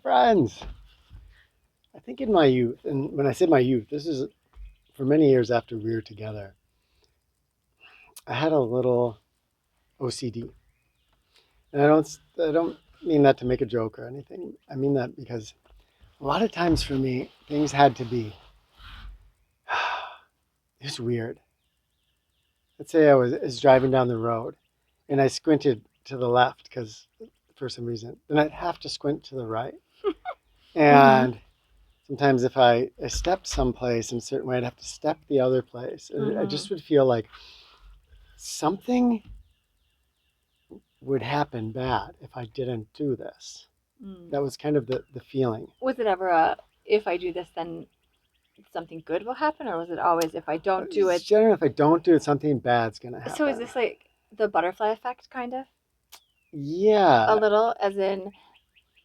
friends. I think in my youth, and when I say my youth, this is for many years after we were together, I had a little OCD. And I don't mean that to make a joke or anything. I mean that because a lot of times for me, things had to be just weird. Let's say I was driving down the road and I squinted to the left because for some reason, then I'd have to squint to the right. And sometimes if I stepped someplace in a certain way, I'd have to step the other place. And I just would feel like something would happen bad if I didn't do this. That was kind of the feeling. Was it ever if I do this, then something good will happen, or was it always if I don't do it? Generally, if I don't do it, something bad's gonna happen. So is this like the butterfly effect, kind of? Yeah. A little, as in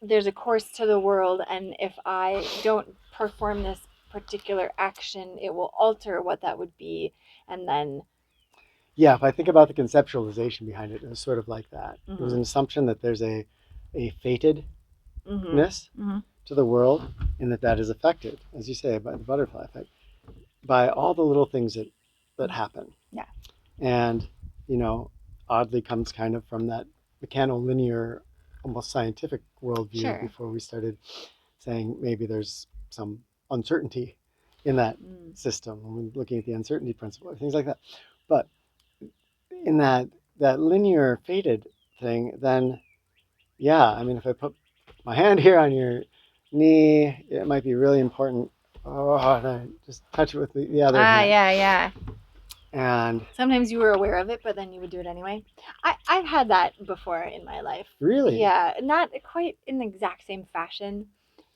there's a course to the world, and if I don't perform this particular action, it will alter what that would be, and then. Yeah, if I think about the conceptualization behind it, it was sort of like that. It was an assumption that there's a fatedness to the world, and that is affected, as you say, by the butterfly effect, by all the little things that happen. Yeah. And, oddly comes kind of from that mechano-linear, almost scientific worldview before we started saying maybe there's some uncertainty in that system. When we're looking at the uncertainty principle, things like that. But in that linear fated thing, then yeah, I mean, if I put my hand here on your knee, it might be really important. Oh, and I just touch it with the other hand. Yeah. And sometimes you were aware of it, but then you would do it anyway. I've had that before in my life. Really? Yeah, not quite in the exact same fashion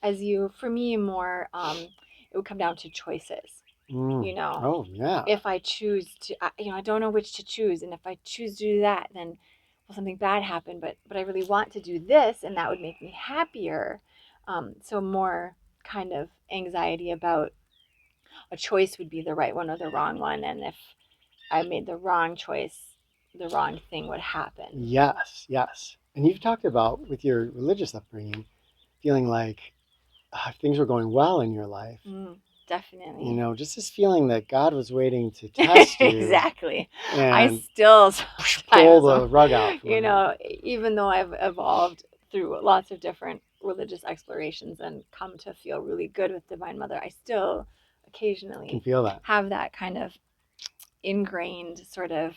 as you. For me, more, it would come down to choices. Oh, yeah. If I choose to, I don't know which to choose. And if I choose to do that, then something bad happened. But I really want to do this, and that would make me happier. So more kind of anxiety about a choice would be the right one or the wrong one. And if I made the wrong choice, the wrong thing would happen. Yes. And you've talked about, with your religious upbringing, feeling like things were going well in your life. Definitely. Just this feeling that God was waiting to test you. Exactly. And I still pull the rug out. Even though I've evolved through lots of different religious explorations and come to feel really good with Divine Mother, I still occasionally can feel that. Have that kind of ingrained sort of,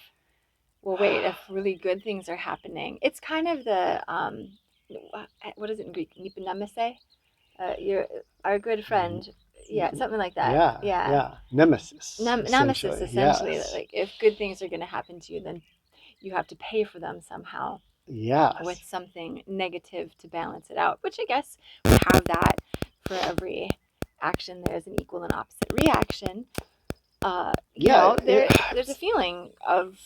well, wait, if really good things are happening, it's kind of the what is it in Greek? Niponemise? You're our good friend. Yeah, something like that. Yeah. Nemesis. Nemesis, essentially. Yes. Like, if good things are going to happen to you, then you have to pay for them somehow. Yes. With something negative to balance it out, which I guess we have that for every action. There's an equal and opposite reaction. There's a feeling of.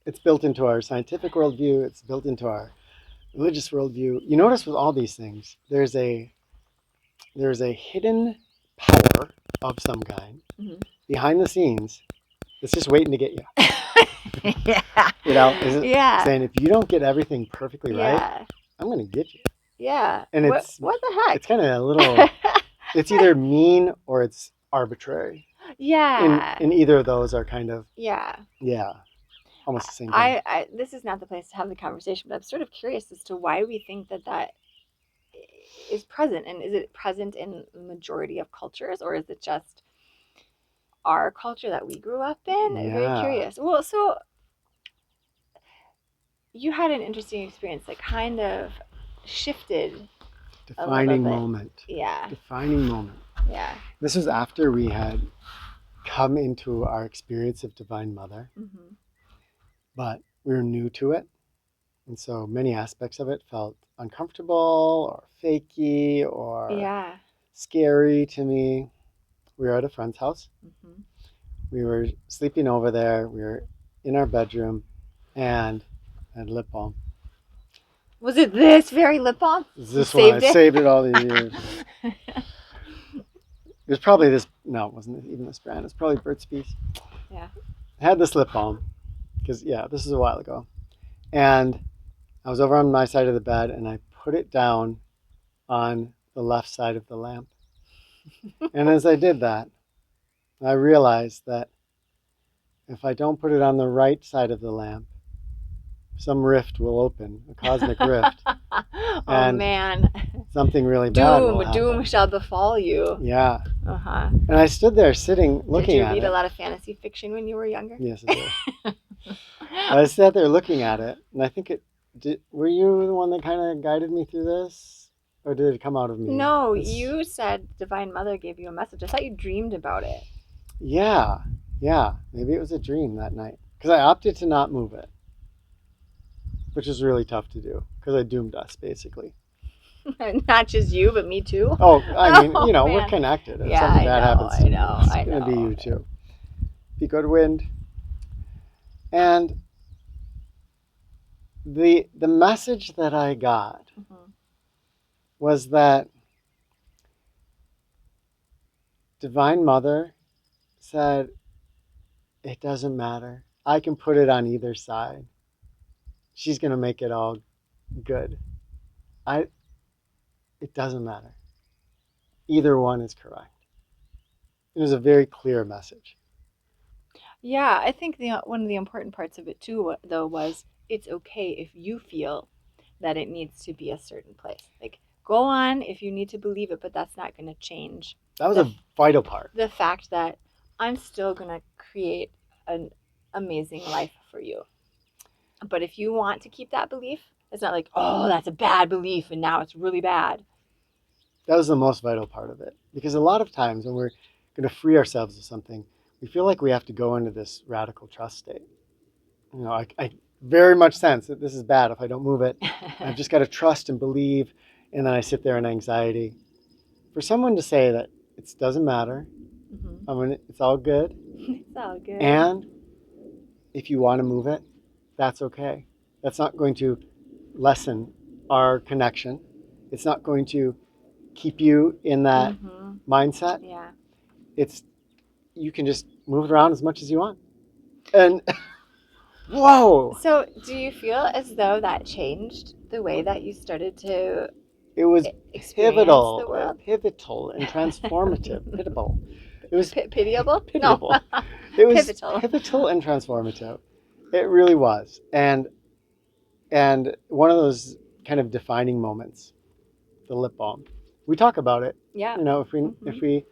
It's built into our scientific worldview. It's built into our religious worldview. You notice with all these things, there's a hidden power of some kind behind the scenes that's just waiting to get you. Yeah. Saying if you don't get everything perfectly right, I'm going to get you. Yeah. And it's what the heck? It's kind of a little. It's either mean or it's arbitrary. Yeah. And either of those are kind of. Yeah. Almost the same thing. This is not the place to have the conversation, but I'm sort of curious as to why we think that is present, and is it present in the majority of cultures, or is it just our culture that we grew up in? Yeah. Very curious. Well, so you had an interesting experience that kind of shifted. Defining moment. Yeah. Defining moment. Yeah. This was after we had come into our experience of Divine Mother, but we were new to it. And so many aspects of it felt uncomfortable or fakey or scary to me. We were at a friend's house. We were sleeping over there. We were in our bedroom and had lip balm. Was it this very lip balm? This one. I saved it all these years. It was probably this. No, it wasn't even this brand. It's probably Burt's Bees. Yeah. I had this lip balm because, this is a while ago. And I was over on my side of the bed and I put it down on the left side of the lamp. And as I did that, I realized that if I don't put it on the right side of the lamp, some rift will open, a cosmic rift, Oh and man. something really bad will happen. Doom shall befall you. Yeah. Uh-huh. And I stood there sitting, Did looking you at read it. a lot of fantasy fiction when you were younger? Yes, I did. I sat there looking at it, and I think were you the one that kind of guided me through this? Or did it come out of me? No, you said Divine Mother gave you a message. I thought you dreamed about it. Yeah. Maybe it was a dream that night. Because I opted to not move it, which is really tough to do, because I doomed us, basically. Not just you, but me too. Oh, I mean, Oh, we're man. connected. If Yeah, something I bad know, happens to I me, know, it's I going to be know. you too. Be good wind. And the message that I got Mhm. was that Divine Mother said, it doesn't matter. I can put it on either side. She's going to make it all good. It doesn't matter. Either one is correct. It was a very clear message. Yeah, I think one of the important parts of it too, though, was it's okay if you feel that it needs to be a certain place. Like, go on if you need to believe it, but that's not going to change That was a vital part. the fact that I'm still going to create an amazing life for you. But if you want to keep that belief, it's not like, oh, that's a bad belief and now it's really bad. That was the most vital part of it. Because a lot of times when we're going to free ourselves of something, we feel like we have to go into this radical trust state. I very much sense that this is bad if I don't move it. I've just got to trust and believe, and then I sit there in anxiety. For someone to say that it doesn't matter, it's all good. It's all good. And if you want to move it, that's okay. That's not going to lessen our connection. It's not going to keep you in that mindset. Yeah. You can just move it around as much as you want. And whoa! So, do you feel as though that changed the way that you started to It was experience the world? pivotal and transformative. Pitiable. It was pitiable. pitiable. No. It was Pivotal. pivotal and transformative. It really was. And one of those kind of defining moments, the lip balm. We talk about it. Yeah. If we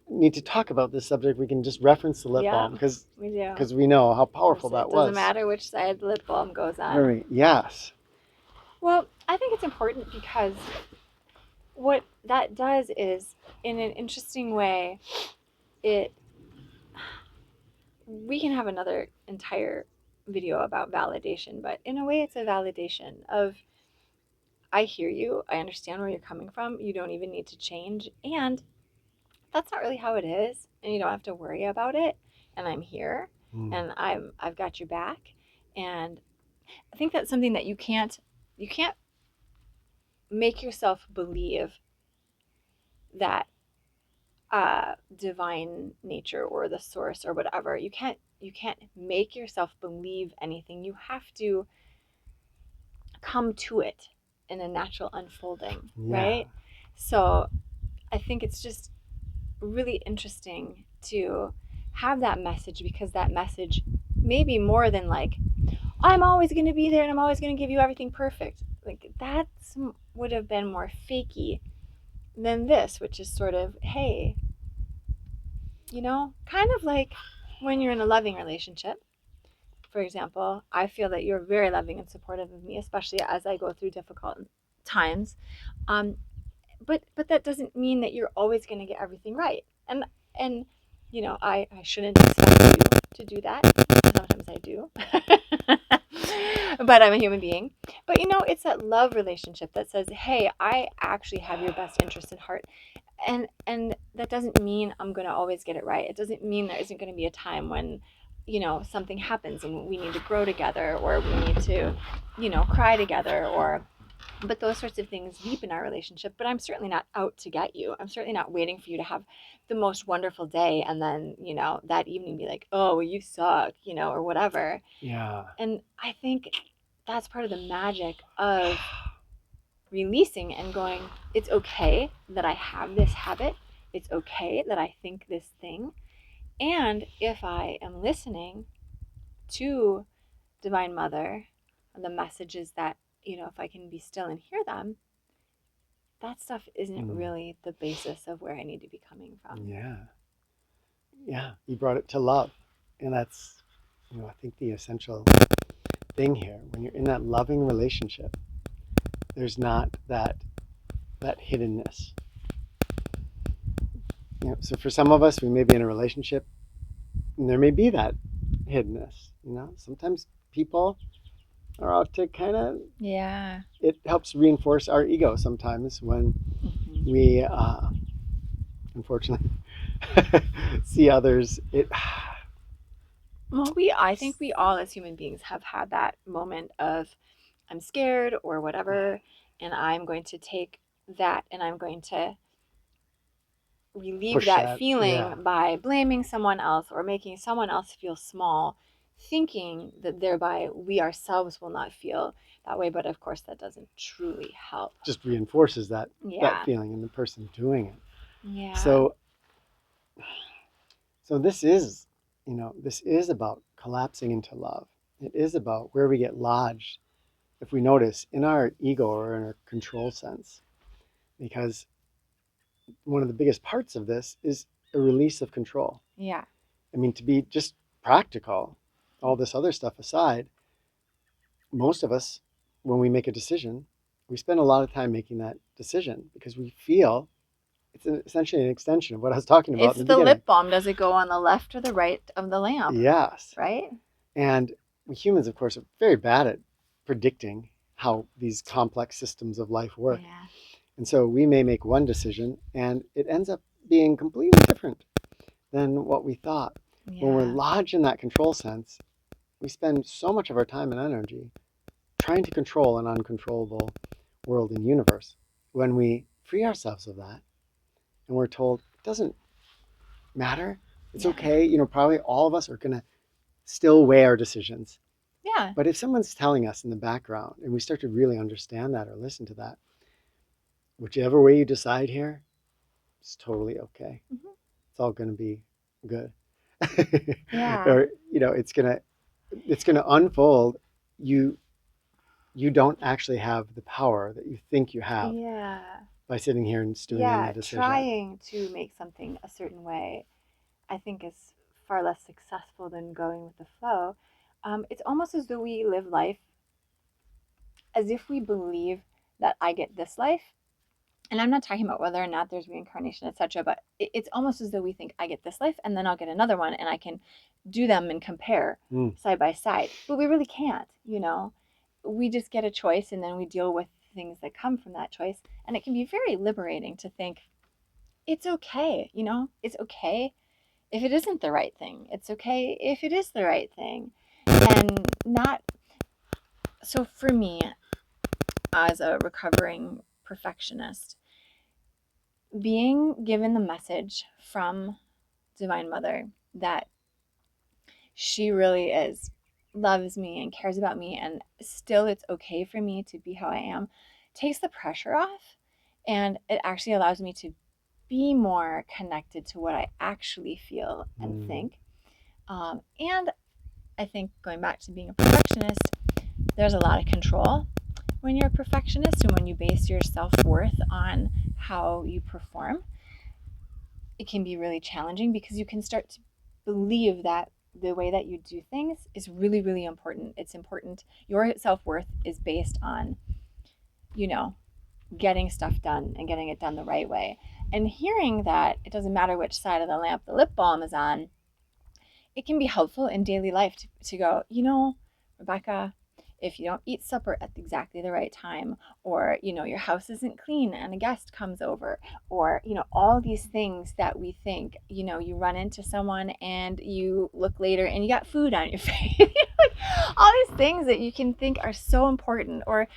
need to talk about this subject, we can just reference the lip balm because we know how powerful that was. It doesn't matter which side the lip balm goes on. Yes. Well, I think it's important because what that does is, in an interesting way, we can have another entire video about validation, but in a way it's a validation of, I hear you, I understand where you're coming from, you don't even need to change, and that's not really how it is, and you don't have to worry about it, and I'm here, and I've got your back. And I think that's something that you can't make yourself believe that divine nature or the source or whatever. You can't make yourself believe anything. You have to come to it in a natural unfolding, right? So I think it's just really interesting to have that message, because that message may be more than like, I'm always going to be there and I'm always going to give you everything perfect. Like, that would have been more fakey than this, which is sort of, hey, kind of like when you're in a loving relationship. For example, I feel that you're very loving and supportive of me, especially as I go through difficult times. But that doesn't mean that you're always going to get everything right. And I shouldn't expect you to do that. Sometimes I do. But I'm a human being. But it's that love relationship that says, hey, I actually have your best interest at heart. And that doesn't mean I'm going to always get it right. It doesn't mean there isn't going to be a time when something happens and we need to grow together, or we need to cry together, but those sorts of things deepen our relationship. But I'm certainly not out to get you. I'm certainly not waiting for you to have the most wonderful day and then that evening be like, oh, well, you suck, or whatever. Yeah. And I think that's part of the magic of releasing and going, it's okay that I have this habit. It's okay that I think this thing. And if I am listening to Divine Mother and the messages that, if I can be still and hear them, that stuff isn't really the basis of where I need to be coming from. Yeah. Yeah. You brought it to love. And that's, I think the essential thing here. When you're in that loving relationship, there's not that hiddenness. So for some of us, we may be in a relationship and there may be that hiddenness. Sometimes people are out to kind of, it helps reinforce our ego sometimes when we unfortunately see others. Well, I think we all as human beings have had that moment of, I'm scared or whatever, and I'm going to take that and I'm going to relieve that feeling by blaming someone else or making someone else feel small, thinking that thereby we ourselves will not feel that way. But of course, that doesn't truly help. Just reinforces that feeling in the person doing it. Yeah. So this is, this is about collapsing into love. It is about where we get lodged, if we notice, in our ego or in our control sense. Because one of the biggest parts of this is a release of control. Yeah. I mean, to be just practical, all this other stuff aside, most of us, when we make a decision, we spend a lot of time making that decision because we feel it's essentially an extension of what I was talking about. It's the lip balm. Does it go on the left or the right of the lamp? Yes. Right? And we humans, of course, are very bad at predicting how these complex systems of life work. Yeah. And so we may make one decision and it ends up being completely different than what we thought. Yeah. When we're lodged in that control sense, we spend so much of our time and energy trying to control an uncontrollable world and universe. When we free ourselves of that and we're told it doesn't matter, it's okay, probably all of us are going to still weigh our decisions. Yeah. But if someone's telling us in the background and we start to really understand that or listen to that, whichever way you decide here, it's totally okay. Mm-hmm. It's all going to be good. Yeah. Or, it's going to unfold. You don't actually have the power that you think you have. Yeah. By sitting here and stewing on the decision. Trying to make something a certain way, I think is far less successful than going with the flow. It's almost as though we live life as if we believe that I get this life. And I'm not talking about whether or not there's reincarnation, etc. But it's almost as though we think I get this life and then I'll get another one and I can do them and compare side by side. But we really can't, We just get a choice and then we deal with things that come from that choice. And it can be very liberating to think, it's okay, It's okay if it isn't the right thing. It's okay if it is the right thing. And not... So for me, as a recovering perfectionist, being given the message from Divine Mother that she really loves me and cares about me, and still it's okay for me to be how I am, takes the pressure off, and it actually allows me to be more connected to what I actually feel and think. And I think, going back to being a perfectionist, there's a lot of control when you're a perfectionist, and when you base your self-worth on how you perform, it can be really challenging because you can start to believe that the way that you do things is really, really important. It's important. Your self-worth is based on, getting stuff done and getting it done the right way. And hearing that it doesn't matter which side of the lamp the lip balm is on, it can be helpful in daily life to go, Rebecca, if you don't eat supper at exactly the right time, or, your house isn't clean and a guest comes over, or, all these things that we think, you run into someone and you look later and you got food on your face, all these things that you can think are so important, or,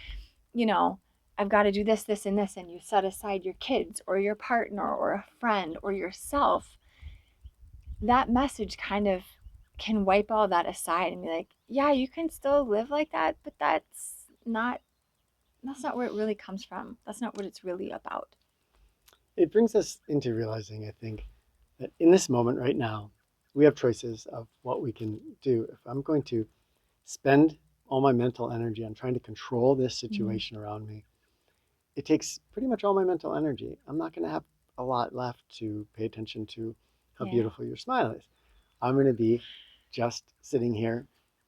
I've got to do this, this, and this, and you set aside your kids or your partner or a friend or yourself. That message kind of can wipe all that aside and be like, yeah, you can still live like that, but that's not that's not where it really comes from. That's not what it's really about. It brings us into realizing, I think, that in this moment right now, we have choices of what we can do. If I'm going to spend all my mental energy on trying to control this situation around me, it takes pretty much all my mental energy. I'm not going to have a lot left to pay attention to how beautiful your smile is. I'm going to be just sitting here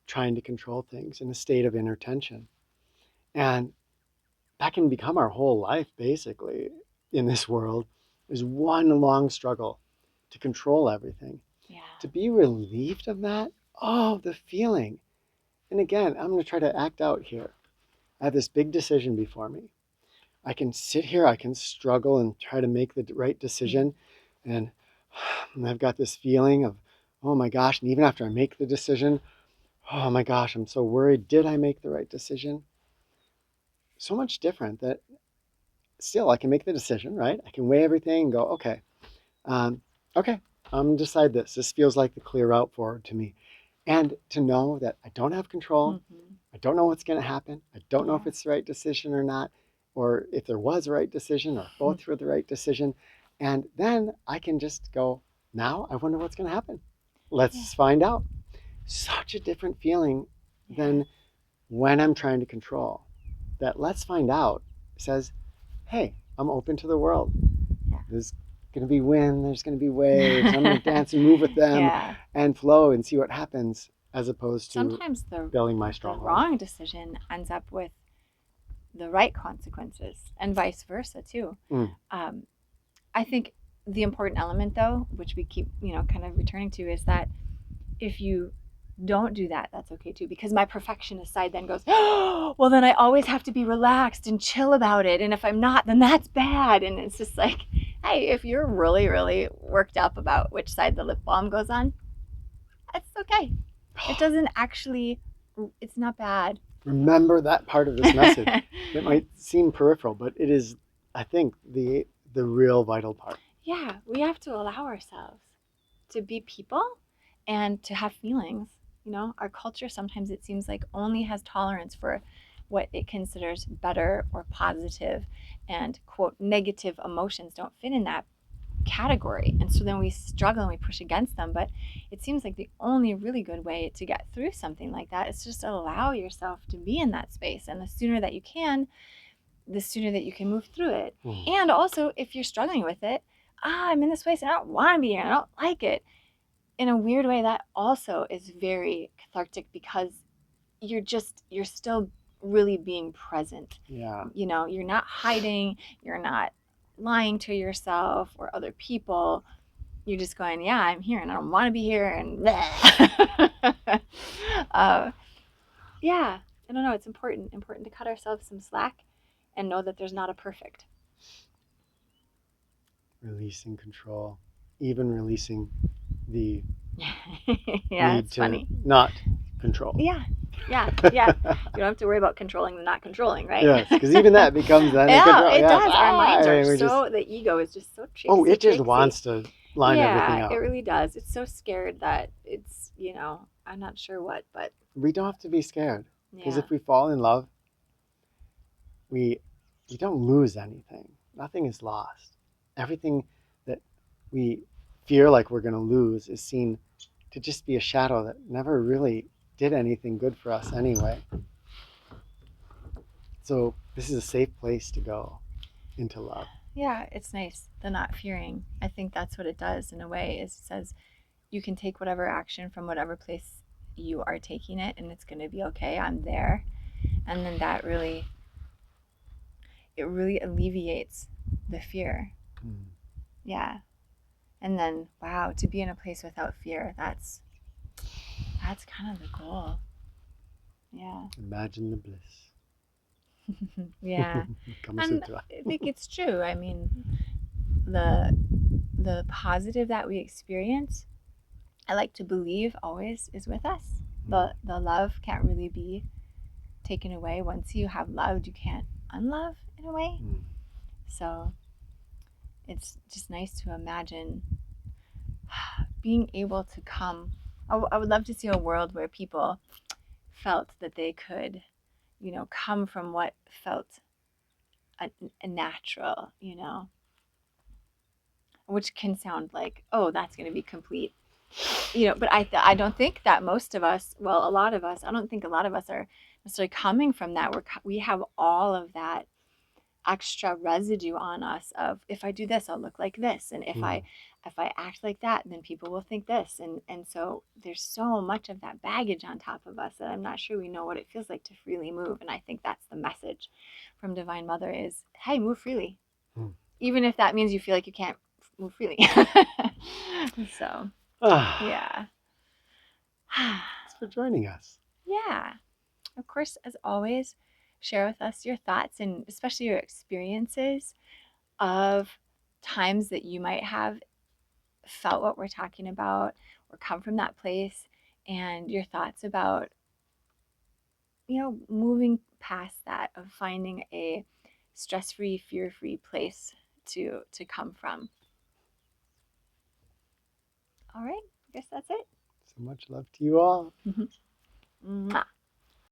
trying to control things in a state of inner tension. And that can become our whole life, basically, in this world, is one long struggle to control everything. Yeah. To be relieved of that, oh, the feeling. And again, I'm going to try to act out here. I have this big decision before me. I can sit here, I can struggle and try to make the right decision. And I've got this feeling of, oh my gosh, and even after I make the decision, oh my gosh, I'm so worried. Did I make the right decision? So much different that still I can make the decision, right? I can weigh everything and go, okay, okay, I'm going to decide this. This feels like the clear route forward to me. And to know that I don't have control. I don't know what's going to happen. I don't know if it's the right decision or not, or if there was a right decision or both were the right decision. And then I can just go, now I wonder what's going to happen. Let's find out. Such a different feeling than when I'm trying to control. That let's find out says, hey, I'm open to the world. There's going to be wind, there's going to be waves. I'm going to dance and move with them and flow and see what happens, as opposed to sometimes building my stronghold. The wrong decision ends up with the right consequences, and vice versa too. I think the important element, though, which we keep kind of returning to, is that if you don't do that, that's okay too, because my perfectionist side then goes, oh, well, then I always have to be relaxed and chill about it, and if I'm not, then that's bad. And it's just like, hey, if you're really, really worked up about which side the lip balm goes on, it's okay. It doesn't actually, it's not bad. Remember that part of this message. It might seem peripheral, but it is, I think, the real vital part. Yeah, we have to allow ourselves to be people and to have feelings. Our culture sometimes, it seems like, only has tolerance for what it considers better or positive, and quote negative emotions don't fit in that category. And so then we struggle and we push against them. But it seems like the only really good way to get through something like that is just allow yourself to be in that space. And the sooner that you can, the sooner that you can move through it. And also, if you're struggling with it, I'm in this place and I don't want to be here, I don't like it, in a weird way, that also is very cathartic, because you're still really being present. Yeah. You're not hiding, you're not lying to yourself or other people. You're just going, yeah, I'm here and I don't want to be here, and yeah, I don't know. It's important to cut ourselves some slack and know that there's not a perfect. Releasing control, even releasing the need to funny. Not control. Yeah. You don't have to worry about controlling the not controlling, right? Yes, because even that becomes then it does. Our minds are so, the ego is just so tricksy. Oh, it just wants to line everything out. It really does. It's so scared that it's, I'm not sure what, but we don't have to be scared, because if we fall in love, we don't lose anything. Nothing is lost. Everything that we fear like we're going to lose is seen to just be a shadow that never really did anything good for us anyway. So this is a safe place to go into love. Yeah, it's nice, the not fearing. I think that's what it does in a way, is it says you can take whatever action from whatever place you are taking it, and it's going to be okay. I'm there. And then that really alleviates the fear. Yeah. And then, wow, to be in a place without fear, that's kind of the goal. Yeah. Imagine the bliss. Yeah. And I think it's true. I mean, the positive that we experience, I like to believe, always is with us. The love can't really be taken away. Once you have loved, you can't unlove, in a way. So it's just nice to imagine being able to come. I would love to see a world where people felt that they could, come from what felt a natural, you know, which can sound like, oh, that's going to be complete, you know, but I don't think that most of us, well, a lot of us, I don't think a lot of us are necessarily coming from that. We have all of that extra residue on us of, if I do this, I'll look like this, and if I act like that, then people will think this, and so there's so much of that baggage on top of us that I'm not sure we know what it feels like to freely move. And I think that's the message from Divine Mother is, hey, move freely, even if that means you feel like you can't move freely. So yeah. Thanks for joining us. Yeah. Of course, as always, share with us your thoughts and especially your experiences of times that you might have felt what we're talking about or come from that place, and your thoughts about, you know, moving past that, of finding a stress-free, fear-free place to come from. All right, I guess that's it. So much love to you all. Mwah.